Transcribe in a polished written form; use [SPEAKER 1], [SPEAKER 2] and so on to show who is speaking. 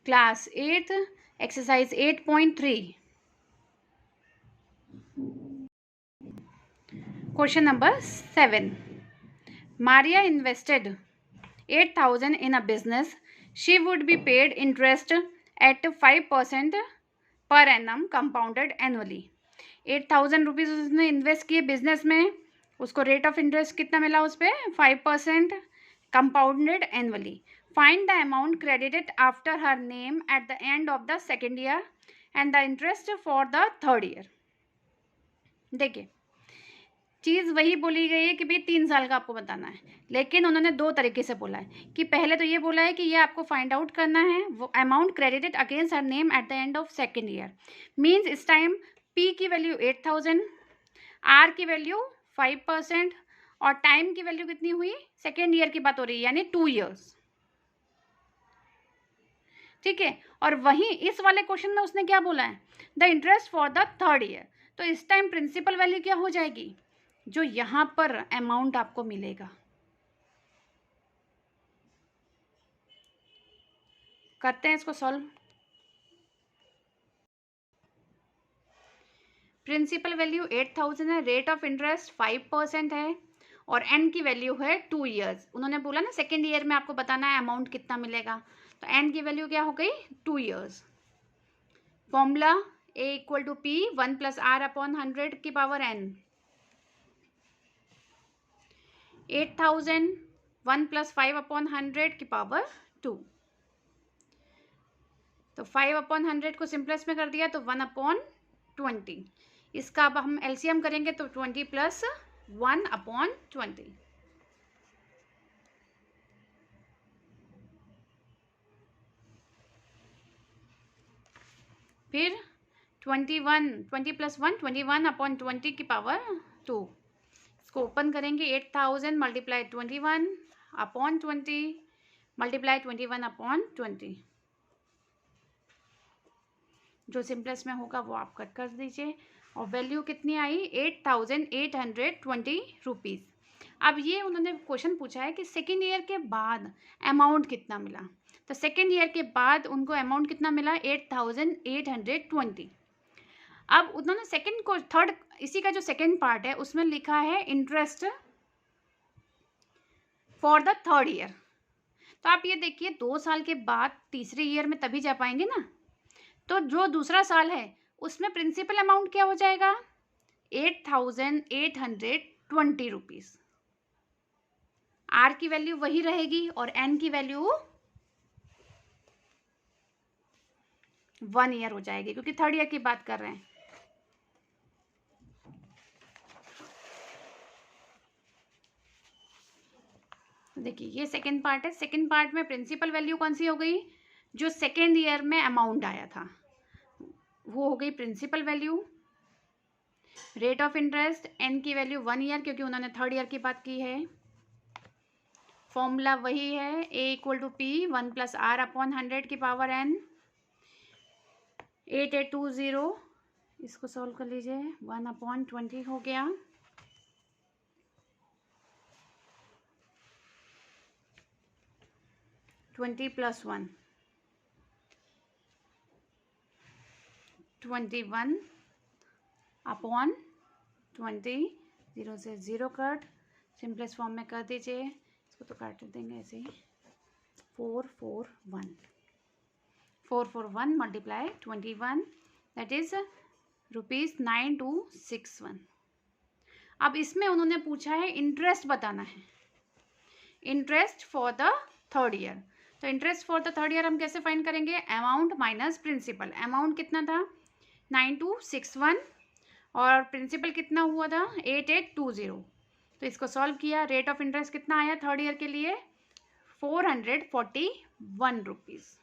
[SPEAKER 1] Class 8th exercise 8.3 question number 7. Maria invested 8,000 in a business. She would be paid interest at 5% per annum compounded annually. 8,000 rupees उसने invest किए business में, उसको rate of interest कितना मिला उस पर 5% compounded annually. Find the amount credited after her name at the end of the second year and the interest for the third year. देखिए चीज़ वही बोली गई है कि भाई 3 साल का आपको बताना है, लेकिन उन्होंने 2 तरीके से बोला है कि पहले तो ये बोला है कि ये आपको फाइंड आउट करना है वो amount credited against her name at the end of second year. Means इस टाइम पी की वैल्यू 8,000, आर की वैल्यू 5% और टाइम की वैल्यू कितनी हुई, सेकेंड ईयर की बात हो रही है यानी 2 ईयर्स. ठीक है. और वहीं इस वाले क्वेश्चन में उसने क्या बोला है, the interest for the third year. तो इस टाइम प्रिंसिपल वैल्यू क्या हो जाएगी, जो यहां पर अमाउंट आपको मिलेगा. करते हैं इसको सॉल्व. प्रिंसिपल वैल्यू 8,000 है, रेट ऑफ इंटरेस्ट 5% है और एन की वैल्यू है 2 ईयर्स. उन्होंने बोला ना सेकेंड ईयर में आपको बताना है अमाउंट कितना मिलेगा, तो एन की वैल्यू क्या हो गई 2 years. Formula A equal to P 1 plus R upon 100 की पावर एन. 8,000 1 प्लस 5 अपॉन 100 की पावर 2. तो 5 अपॉन 100 को सिंपलेस्ट में कर दिया तो 1 अपॉन 20. इसका अब हम एलसीएम करेंगे तो 20 प्लस 1 अपॉन 20. फिर 20 प्लस 1 21 अपॉन 20 की पावर 2. इसको ओपन करेंगे 8,000 मल्टीप्लाई 21 अपॉन 20 मल्टीप्लाई 21 अपॉन 20. जो सिंपलेस्ट में होगा वो आप कट कर दीजिए और वैल्यू कितनी आई 8,820 रुपीज़. अब ये उन्होंने क्वेश्चन पूछा है कि सेकेंड ईयर के बाद अमाउंट कितना मिला. तो सेकेंड ईयर के बाद उनको अमाउंट कितना मिला 8,820. अब उन्होंने सेकेंड को थर्ड इसी का जो सेकेंड पार्ट है उसमें लिखा है interest for the third year. तो आप ये देखिए 2 साल के बाद तीसरे ईयर में तभी जा पाएंगे ना. तो जो दूसरा साल है उसमें प्रिंसिपल अमाउंट क्या हो जाएगा 8,820 रुपीज़. आर की वैल्यू वही रहेगी और एन की वैल्यू 1 ईयर हो जाएगी क्योंकि थर्ड ईयर की बात कर रहे हैं. देखिए ये सेकेंड पार्ट है. सेकेंड पार्ट में प्रिंसिपल वैल्यू कौन सी हो गई, जो सेकेंड ईयर में अमाउंट आया था वो हो गई principal value. Rate of interest n की वैल्यू 1 ईयर क्योंकि उन्होंने थर्ड ईयर की बात की है. फॉर्मूला वही है A equal to P 1 plus R upon 100 की पावर एन. 8820 इसको सॉल्व कर लीजिए 1 अपॉन 20 हो गया. Twenty plus 1 21 upon 20. 0 से 0 कट, सिंपलेस्ट फॉर्म में कर दीजिए. इसको तो काट देंगे ऐसे ही 441 मल्टीप्लाई 21 दैट इज ₹9261. अब इसमें उन्होंने पूछा है इंटरेस्ट बताना है, interest for the third year. तो interest for the third year हम कैसे फाइंड करेंगे, अमाउंट माइनस प्रिंसिपल. अमाउंट कितना था 9261 और प्रिंसिपल कितना हुआ था 8820. तो इसको सॉल्व किया, रेट ऑफ इंटरेस्ट कितना आया थर्ड ईयर के लिए 441 रुपीज़.